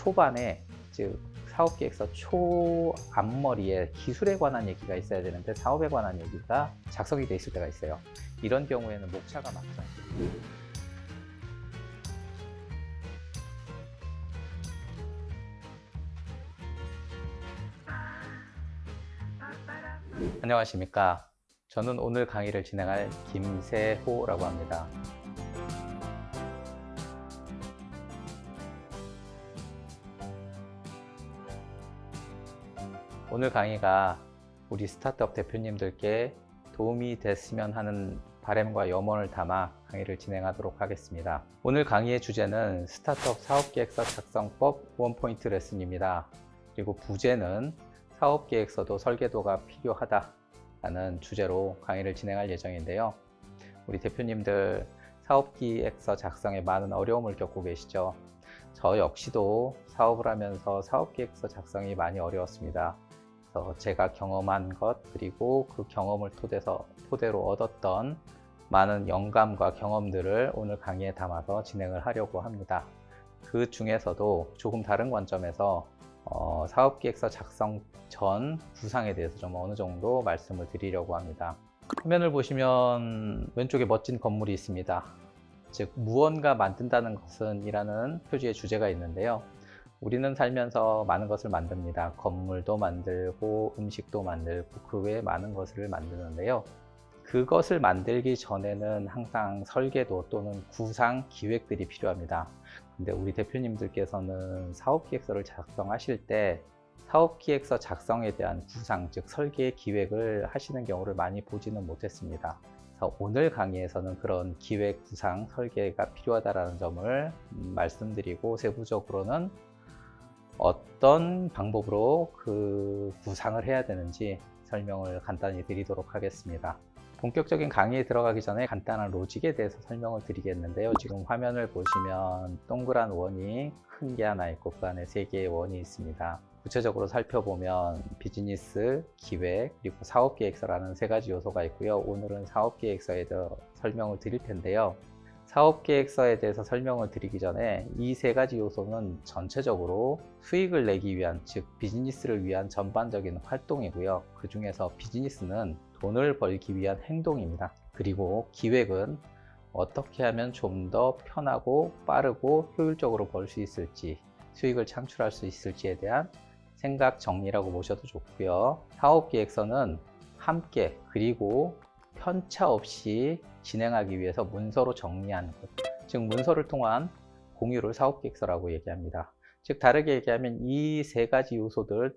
초반에, 즉 사업계획서 초 앞머리에 기술에 관한 얘기가 있어야 되는데 사업에 관한 얘기가 작성이 돼 있을 때가 있어요. 이런 경우에는 목차가 맞지 않습니다. 안녕하십니까. 저는 오늘 강의를 진행할 김세호라고 합니다. 오늘 강의가 우리 스타트업 대표님들께 도움이 됐으면 하는 바람과 염원을 담아 강의를 진행하도록 하겠습니다. 오늘 강의의 주제는 스타트업 사업계획서 작성법 원포인트 레슨입니다. 그리고 부제는 사업계획서도 설계도가 필요하다라는 주제로 강의를 진행할 예정인데요. 우리 대표님들 사업계획서 작성에 많은 어려움을 겪고 계시죠. 저 역시도 사업을 하면서 사업계획서 작성이 많이 어려웠습니다. 제가 경험한 것, 그리고 그 경험을 토대로 얻었던 많은 영감과 경험들을 오늘 강의에 담아서 진행을 하려고 합니다. 그 중에서도 조금 다른 관점에서 사업계획서 작성 전 구상에 대해서 좀 어느 정도 말씀을 드리려고 합니다. 화면을 보시면 왼쪽에 멋진 건물이 있습니다. 즉 무언가 만든다는 것은 이라는 표지의 주제가 있는데요. 우리는 살면서 많은 것을 만듭니다. 건물도 만들고 음식도 만들고 그 외에 많은 것을 만드는데요. 그것을 만들기 전에는 항상 설계도 또는 구상 기획들이 필요합니다. 근데 우리 대표님들께서는 사업기획서를 작성하실 때 사업기획서 작성에 대한 구상, 즉 설계 기획을 하시는 경우를 많이 보지는 못했습니다. 그래서 오늘 강의에서는 그런 기획, 구상, 설계가 필요하다는 점을 말씀드리고 세부적으로는 어떤 방법으로 그 구상을 해야 되는지 설명을 간단히 드리도록 하겠습니다. 본격적인 강의에 들어가기 전에 간단한 로직에 대해서 설명을 드리겠는데요. 지금 화면을 보시면 동그란 원이 큰 게 하나 있고 그 안에 3개의 원이 있습니다. 구체적으로 살펴보면 비즈니스, 기획, 그리고 사업계획서라는 3가지 요소가 있고요. 오늘은 사업계획서에 대해 설명을 드릴 텐데요. 사업계획서에 대해서 설명을 드리기 전에 이 3가지 요소는 전체적으로 수익을 내기 위한, 즉 비즈니스를 위한 전반적인 활동이고요. 그 중에서 비즈니스는 돈을 벌기 위한 행동입니다. 그리고 기획은 어떻게 하면 좀 더 편하고 빠르고 효율적으로 벌 수 있을지, 수익을 창출할 수 있을지에 대한 생각 정리라고 보셔도 좋고요. 사업계획서는 함께 그리고 편차 없이 진행하기 위해서 문서로 정리한 것, 즉 문서를 통한 공유를 사업계획서라고 얘기합니다. 즉 다르게 얘기하면 이 3가지 요소들,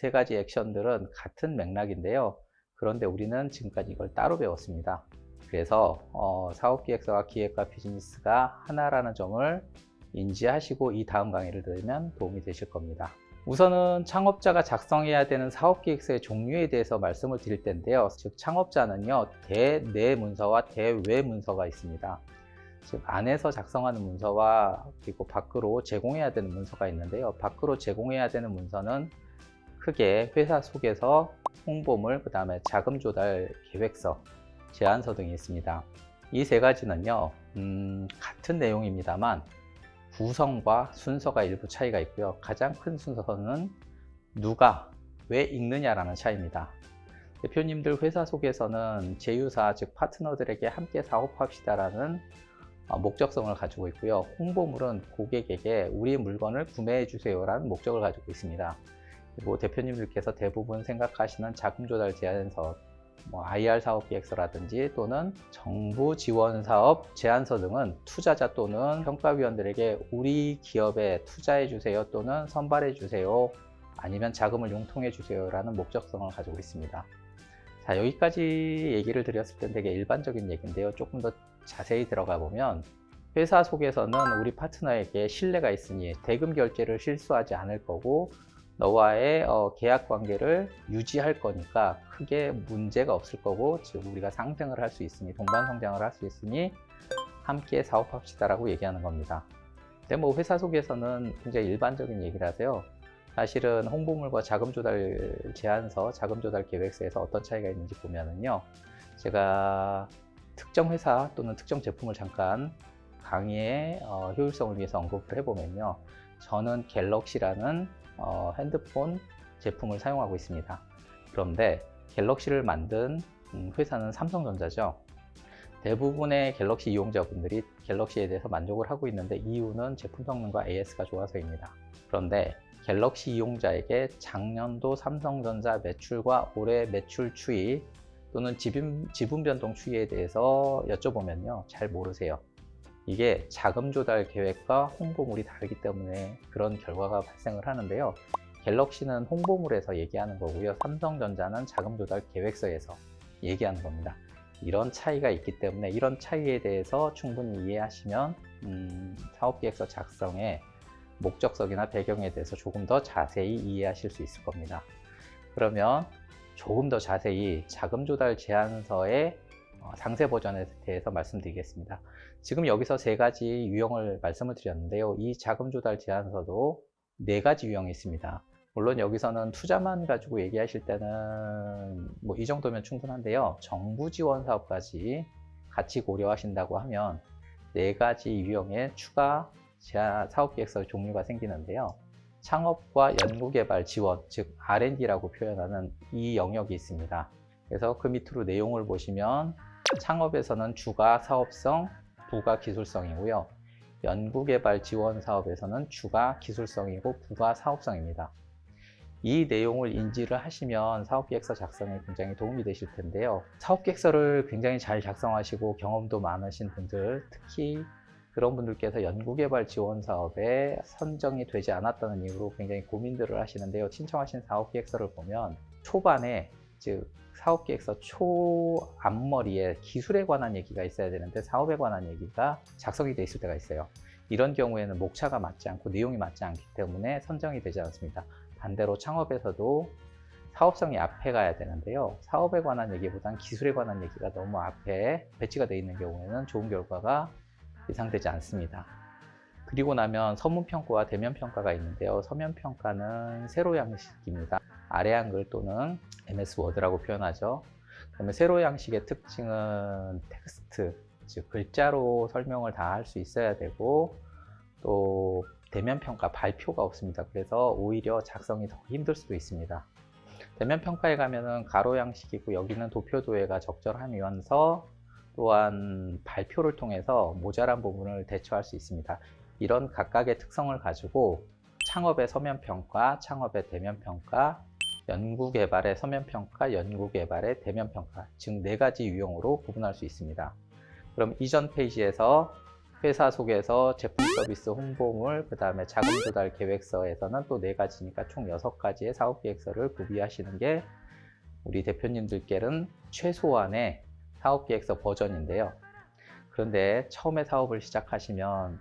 3가지 액션들은 같은 맥락인데요. 그런데 우리는 지금까지 이걸 따로 배웠습니다. 그래서 사업계획서와 기획과 비즈니스가 하나라는 점을 인지하시고 이 다음 강의를 들으면 도움이 되실 겁니다. 우선은 창업자가 작성해야 되는 사업계획서의 종류에 대해서 말씀을 드릴 텐데요. 즉 창업자는요, 대내 문서와 대외 문서가 있습니다. 즉 안에서 작성하는 문서와 그리고 밖으로 제공해야 되는 문서가 있는데요. 밖으로 제공해야 되는 문서는 크게 회사 속에서 홍보물, 그 다음에 자금 조달 계획서, 제안서 등이 있습니다. 이 3가지는요 같은 내용입니다만 구성과 순서가 일부 차이가 있고요. 가장 큰 순서는 누가 왜 읽느냐라는 차이입니다. 대표님들 회사 속에서는 제휴사, 즉 파트너들에게 함께 사업합시다라는 목적성을 가지고 있고요. 홍보물은 고객에게 우리 물건을 구매해 주세요라는 목적을 가지고 있습니다. 그리고 대표님들께서 대부분 생각하시는 자금 조달 제안서, IR 사업 계획서라든지 또는 정부 지원 사업 제안서 등은 투자자 또는 평가위원들에게 우리 기업에 투자해 주세요 또는 선발해 주세요, 아니면 자금을 융통해 주세요 라는 목적성을 가지고 있습니다. 자, 여기까지 얘기를 드렸을 때 되게 일반적인 얘기인데요. 조금 더 자세히 들어가 보면 회사 속에서는 우리 파트너에게 신뢰가 있으니 대금 결제를 실수하지 않을 거고 너와의 계약 관계를 유지할 거니까 크게 문제가 없을 거고, 즉 우리가 상생을 할 수 있으니, 동반 성장을 할 수 있으니 함께 사업합시다 라고 얘기하는 겁니다. 근데 회사 속에서는 굉장히 일반적인 얘기라서요. 사실은 홍보물과 자금 조달 제안서, 자금 조달 계획서에서 어떤 차이가 있는지 보면은요. 제가 특정 회사 또는 특정 제품을 잠깐 강의의 효율성을 위해서 언급을 해보면요. 저는 갤럭시라는 핸드폰 제품을 사용하고 있습니다. 그런데 갤럭시를 만든 회사는 삼성전자죠. 대부분의 갤럭시 이용자분들이 갤럭시에 대해서 만족을 하고 있는데 이유는 제품 성능과 AS가 좋아서입니다. 그런데 갤럭시 이용자에게 작년도 삼성전자 매출과 올해 매출 추이 또는 지분 변동 추이에 대해서 여쭤보면요, 잘 모르세요. 이게 자금 조달 계획과 홍보물이 다르기 때문에 그런 결과가 발생을 하는데요. 갤럭시는 홍보물에서 얘기하는 거고요. 삼성전자는 자금 조달 계획서에서 얘기하는 겁니다. 이런 차이가 있기 때문에 이런 차이에 대해서 충분히 이해하시면 사업계획서 작성의 목적성이나 배경에 대해서 조금 더 자세히 이해하실 수 있을 겁니다. 그러면 조금 더 자세히 자금 조달 제안서의 상세 버전에 대해서 말씀드리겠습니다. 지금 여기서 3가지 유형을 말씀을 드렸는데요. 이 자금 조달 제안서도 4가지 유형이 있습니다. 물론 여기서는 투자만 가지고 얘기하실 때는 뭐 이 정도면 충분한데요. 정부 지원 사업까지 같이 고려하신다고 하면 4가지 유형의 추가 사업계획서 종류가 생기는데요. 창업과 연구개발 지원, 즉 R&D라고 표현하는 이 영역이 있습니다. 그래서 그 밑으로 내용을 보시면 창업에서는 주가 사업성, 부가 기술성이고요. 연구개발 지원 사업에서는 주가 기술성이고 부가 사업성입니다. 이 내용을 인지를 하시면 사업계획서 작성에 굉장히 도움이 되실 텐데요. 사업계획서를 굉장히 잘 작성하시고 경험도 많으신 분들, 특히 그런 분들께서 연구개발 지원 사업에 선정이 되지 않았다는 이유로 굉장히 고민들을 하시는데요. 신청하신 사업계획서를 보면 초반에, 즉 사업계획서 초 앞머리에 기술에 관한 얘기가 있어야 되는데 사업에 관한 얘기가 작성이 돼 있을 때가 있어요. 이런 경우에는 목차가 맞지 않고 내용이 맞지 않기 때문에 선정이 되지 않습니다. 반대로 창업에서도 사업성이 앞에 가야 되는데요. 사업에 관한 얘기보다는 기술에 관한 얘기가 너무 앞에 배치가 되어 있는 경우에는 좋은 결과가 예상되지 않습니다. 그리고 나면 서문평가와 대면평가가 있는데요. 서면평가는 세로 양식입니다. 아래 한글 또는 MS 워드라고 표현하죠. 그러면 세로 양식의 특징은 텍스트, 즉 글자로 설명을 다 할 수 있어야 되고, 또 대면평가 발표가 없습니다. 그래서 오히려 작성이 더 힘들 수도 있습니다. 대면평가에 가면은 가로 양식이고 여기는 도표도예가 적절하면서 또한 발표를 통해서 모자란 부분을 대처할 수 있습니다. 이런 각각의 특성을 가지고 창업의 서면평가, 창업의 대면평가, 연구개발의 서면평가, 연구개발의 대면평가, 즉 4가지 유형으로 구분할 수 있습니다. 그럼 이전 페이지에서 회사 속에서 제품 서비스 홍보물, 그 다음에 자금 조달 계획서에서는 또 4가지니까 총 6가지의 사업 계획서를 구비하시는 게 우리 대표님들께는 최소한의 사업 계획서 버전인데요. 그런데 처음에 사업을 시작하시면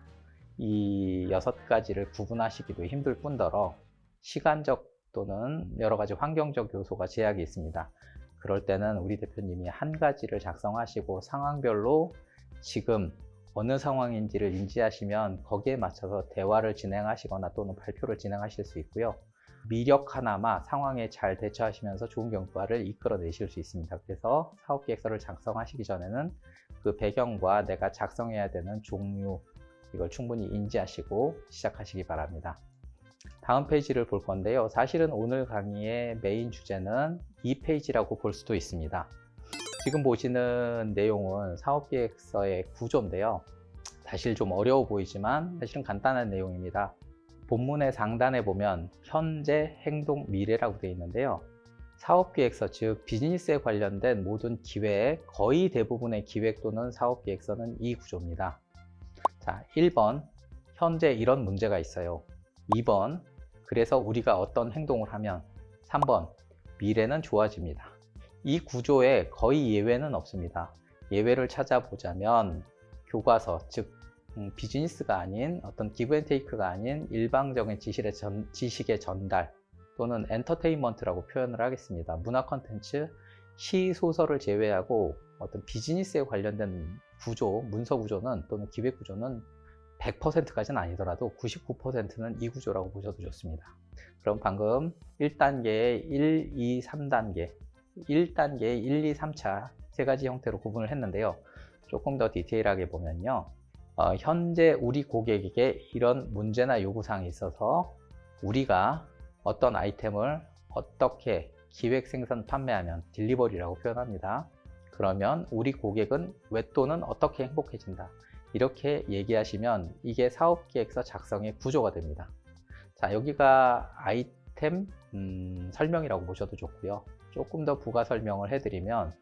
이 6가지를 구분하시기도 힘들 뿐더러 시간적 또는 여러 가지 환경적 요소가 제약이 있습니다. 그럴 때는 우리 대표님이 한 가지를 작성하시고 상황별로 지금 어느 상황인지를 인지하시면 거기에 맞춰서 대화를 진행하시거나 또는 발표를 진행하실 수 있고요. 미력 하나마 상황에 잘 대처하시면서 좋은 결과를 이끌어내실 수 있습니다. 그래서 사업계획서를 작성하시기 전에는 그 배경과 내가 작성해야 되는 종류, 이걸 충분히 인지하시고 시작하시기 바랍니다. 다음 페이지를 볼 건데요. 사실은 오늘 강의의 메인 주제는 이 페이지라고 볼 수도 있습니다. 지금 보시는 내용은 사업계획서의 구조인데요. 사실 좀 어려워 보이지만 사실은 간단한 내용입니다. 본문의 상단에 보면 현재, 행동, 미래라고 되어 있는데요. 사업계획서, 즉 비즈니스에 관련된 모든 기획, 거의 대부분의 기획 또는 사업계획서는 이 구조입니다. 자, 1번, 현재 이런 문제가 있어요. 2번, 그래서 우리가 어떤 행동을 하면. 3번, 미래는 좋아집니다. 이 구조에 거의 예외는 없습니다. 예외를 찾아보자면 교과서, 즉 비즈니스가 아닌 어떤 기브앤테이크가 아닌 일방적인 지식의 전달 또는 엔터테인먼트라고 표현을 하겠습니다. 문화 콘텐츠, 시, 소설을 제외하고 어떤 비즈니스에 관련된 구조, 문서 구조는 또는 기획 구조는 100%까지는 아니더라도 99%는 이 구조라고 보셔도 좋습니다. 그럼 방금 1단계의 1, 2, 3단계 1단계의 1, 2, 3차 3가지 형태로 구분을 했는데요. 조금 더 디테일하게 보면요. 현재 우리 고객에게 이런 문제나 요구사항이 있어서 우리가 어떤 아이템을 어떻게 기획 생산 판매하면 딜리버리라고 표현합니다. 그러면 우리 고객은 왜 또는 어떻게 행복해진다, 이렇게 얘기하시면 이게 사업계획서 작성의 구조가 됩니다. 자, 여기가 아이템 설명이라고 보셔도 좋고요. 조금 더 부가 설명을 해드리면,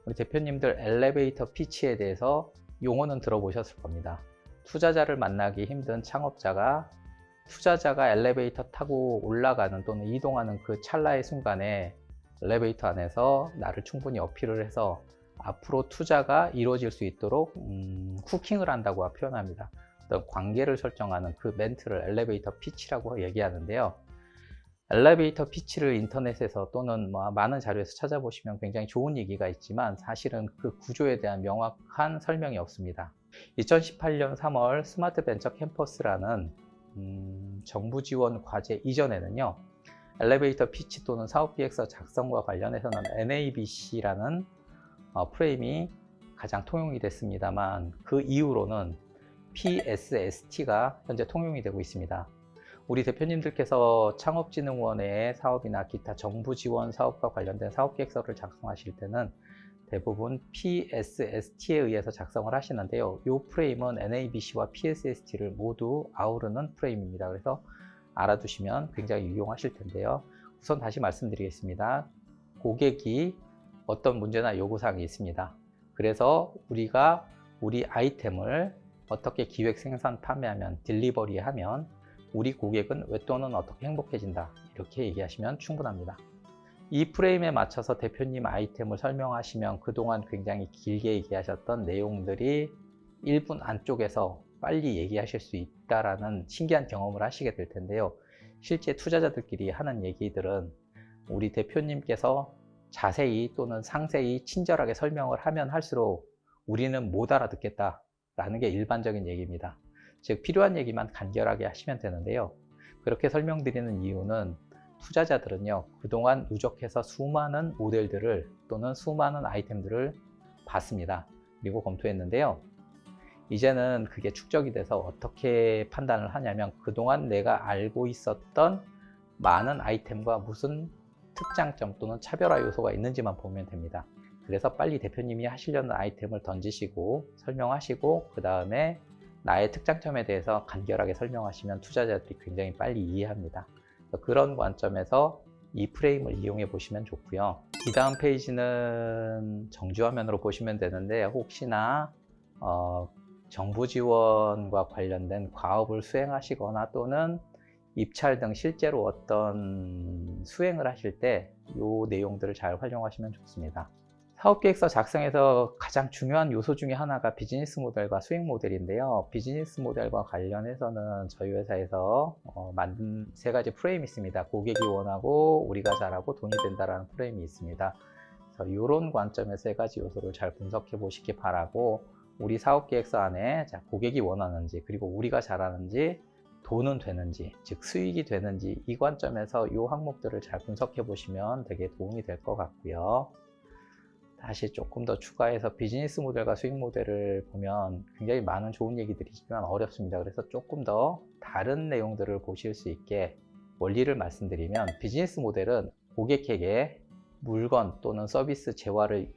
우리 대표님들 엘리베이터 피치에 대해서 용어는 들어보셨을 겁니다. 투자자를 만나기 힘든 창업자가 투자자가 엘리베이터 타고 올라가는 또는 이동하는 그 찰나의 순간에 엘리베이터 안에서 나를 충분히 어필을 해서 앞으로 투자가 이루어질 수 있도록 후킹을 한다고 표현합니다. 어떤 관계를 설정하는 그 멘트를 엘리베이터 피치라고 얘기하는데요. 엘리베이터 피치를 인터넷에서 또는 많은 자료에서 찾아보시면 굉장히 좋은 얘기가 있지만 사실은 그 구조에 대한 명확한 설명이 없습니다. 2018년 3월 스마트 벤처 캠퍼스라는 정부 지원 과제 이전에는요, 엘리베이터 피치 또는 사업기획서 작성과 관련해서는 NABC라는 프레임이 가장 통용이 됐습니다만, 그 이후로는 PSST가 현재 통용이 되고 있습니다. 우리 대표님들께서 창업진흥원의 사업이나 기타 정부 지원 사업과 관련된 사업계획서를 작성하실 때는 대부분 PSST에 의해서 작성을 하시는데요. 이 프레임은 NABC와 PSST를 모두 아우르는 프레임입니다. 그래서 알아두시면 굉장히 유용하실 텐데요. 우선 다시 말씀드리겠습니다. 고객이 어떤 문제나 요구사항이 있습니다. 그래서 우리가 우리 아이템을 어떻게 기획 생산 판매하면 딜리버리하면 우리 고객은 왜 또는 어떻게 행복해진다, 이렇게 얘기하시면 충분합니다. 이 프레임에 맞춰서 대표님 아이템을 설명하시면 그동안 굉장히 길게 얘기하셨던 내용들이 1분 안쪽에서 빨리 얘기하실 수 있다라는 신기한 경험을 하시게 될 텐데요. 실제 투자자들끼리 하는 얘기들은 우리 대표님께서 자세히 또는 상세히 친절하게 설명을 하면 할수록 우리는 못 알아듣겠다라는 게 일반적인 얘기입니다. 즉 필요한 얘기만 간결하게 하시면 되는데요. 그렇게 설명드리는 이유는 투자자들은요, 그동안 누적해서 수많은 모델들을 또는 수많은 아이템들을 봤습니다. 그리고 검토했는데요. 이제는 그게 축적이 돼서 어떻게 판단을 하냐면 그동안 내가 알고 있었던 많은 아이템과 무슨 특장점 또는 차별화 요소가 있는지만 보면 됩니다. 그래서 빨리 대표님이 하시려는 아이템을 던지시고 설명하시고 그 다음에 나의 특장점에 대해서 간결하게 설명하시면 투자자들이 굉장히 빨리 이해합니다. 그런 관점에서 이 프레임을 이용해 보시면 좋고요. 이 다음 페이지는 정주화면으로 보시면 되는데, 혹시나 정부 지원과 관련된 과업을 수행하시거나 또는 입찰 등 실제로 어떤 수행을 하실 때 이 내용들을 잘 활용하시면 좋습니다. 사업계획서 작성에서 가장 중요한 요소 중에 하나가 비즈니스 모델과 수익 모델인데요. 비즈니스 모델과 관련해서는 저희 회사에서 만든 3가지 프레임이 있습니다. 고객이 원하고 우리가 잘하고 돈이 된다라는 프레임이 있습니다. 그래서 이런 관점에서 3가지 요소를 잘 분석해 보시기 바라고, 우리 사업계획서 안에 고객이 원하는지 그리고 우리가 잘하는지 돈은 되는지, 즉 수익이 되는지, 이 관점에서 이 항목들을 잘 분석해 보시면 되게 도움이 될 것 같고요. 다시 조금 더 추가해서 비즈니스 모델과 수익 모델을 보면 굉장히 많은 좋은 얘기들이지만 어렵습니다. 그래서 조금 더 다른 내용들을 보실 수 있게 원리를 말씀드리면, 비즈니스 모델은 고객에게 물건 또는 서비스 재화를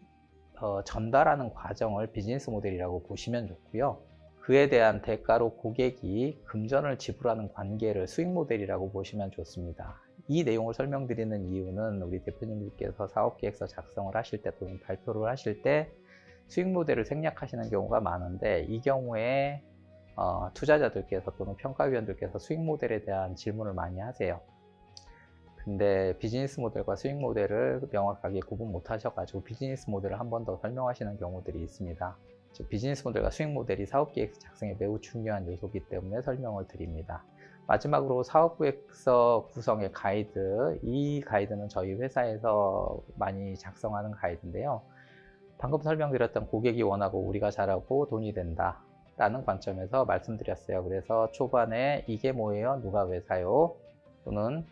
전달하는 과정을 비즈니스 모델이라고 보시면 좋고요. 그에 대한 대가로 고객이 금전을 지불하는 관계를 수익 모델이라고 보시면 좋습니다. 이 내용을 설명드리는 이유는 우리 대표님들께서 사업계획서 작성을 하실 때 또는 발표를 하실 때 수익 모델을 생략하시는 경우가 많은데, 이 경우에 투자자들께서 또는 평가위원들께서 수익 모델에 대한 질문을 많이 하세요. 근데 비즈니스 모델과 수익 모델을 명확하게 구분 못 하셔가지고 비즈니스 모델을 한 번 더 설명하시는 경우들이 있습니다. 즉 비즈니스 모델과 수익 모델이 사업계획서 작성에 매우 중요한 요소이기 때문에 설명을 드립니다. 마지막으로 사업계획서 구성의 가이드, 이 가이드는 저희 회사에서 많이 작성하는 가이드인데요. 방금 설명드렸던 고객이 원하고 우리가 잘하고 돈이 된다 라는 관점에서 말씀드렸어요. 그래서 초반에 이게 뭐예요? 누가 왜 사요? 또는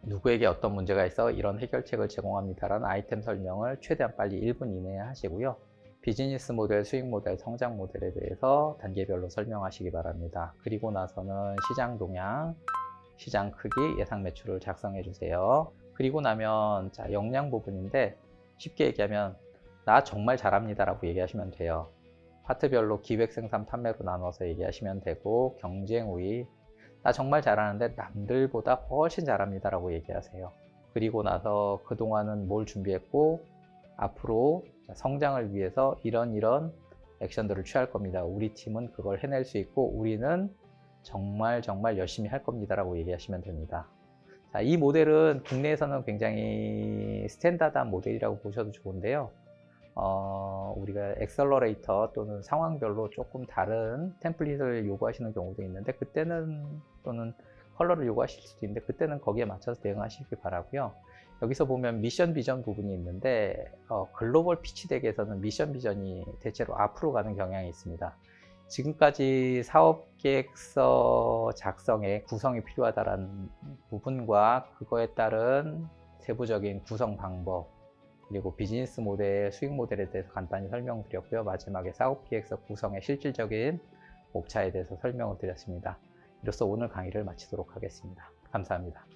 누구에게 어떤 문제가 있어 이런 해결책을 제공합니다 라는 아이템 설명을 최대한 빨리 1분 이내에 하시고요. 비즈니스 모델, 수익 모델, 성장 모델에 대해서 단계별로 설명하시기 바랍니다. 그리고 나서는 시장 동향, 시장 크기, 예상 매출을 작성해 주세요. 그리고 나면 자, 역량 부분인데 쉽게 얘기하면 나 정말 잘합니다 라고 얘기하시면 돼요. 파트별로 기획, 생산, 판매로 나눠서 얘기하시면 되고, 경쟁 우위, 나 정말 잘하는데 남들보다 훨씬 잘합니다 라고 얘기하세요. 그리고 나서 그동안은 뭘 준비했고 앞으로 성장을 위해서 이런 액션들을 취할 겁니다. 우리 팀은 그걸 해낼 수 있고 우리는 정말 열심히 할 겁니다 라고 얘기하시면 됩니다. 자, 이 모델은 국내에서는 굉장히 스탠다드한 모델이라고 보셔도 좋은데요. 우리가 엑셀러레이터 또는 상황별로 조금 다른 템플릿을 요구하시는 경우도 있는데 그때는 또는 컬러를 요구하실 수도 있는데 그때는 거기에 맞춰서 대응하시기 바라고요. 여기서 보면 미션 비전 부분이 있는데 글로벌 피치 덱에서는 미션 비전이 대체로 앞으로 가는 경향이 있습니다. 지금까지 사업계획서 작성에 구성이 필요하다는 부분과 그거에 따른 세부적인 구성 방법 그리고 비즈니스 모델, 수익 모델에 대해서 간단히 설명드렸고요. 마지막에 사업계획서 구성의 실질적인 목차에 대해서 설명을 드렸습니다. 이로써 오늘 강의를 마치도록 하겠습니다. 감사합니다.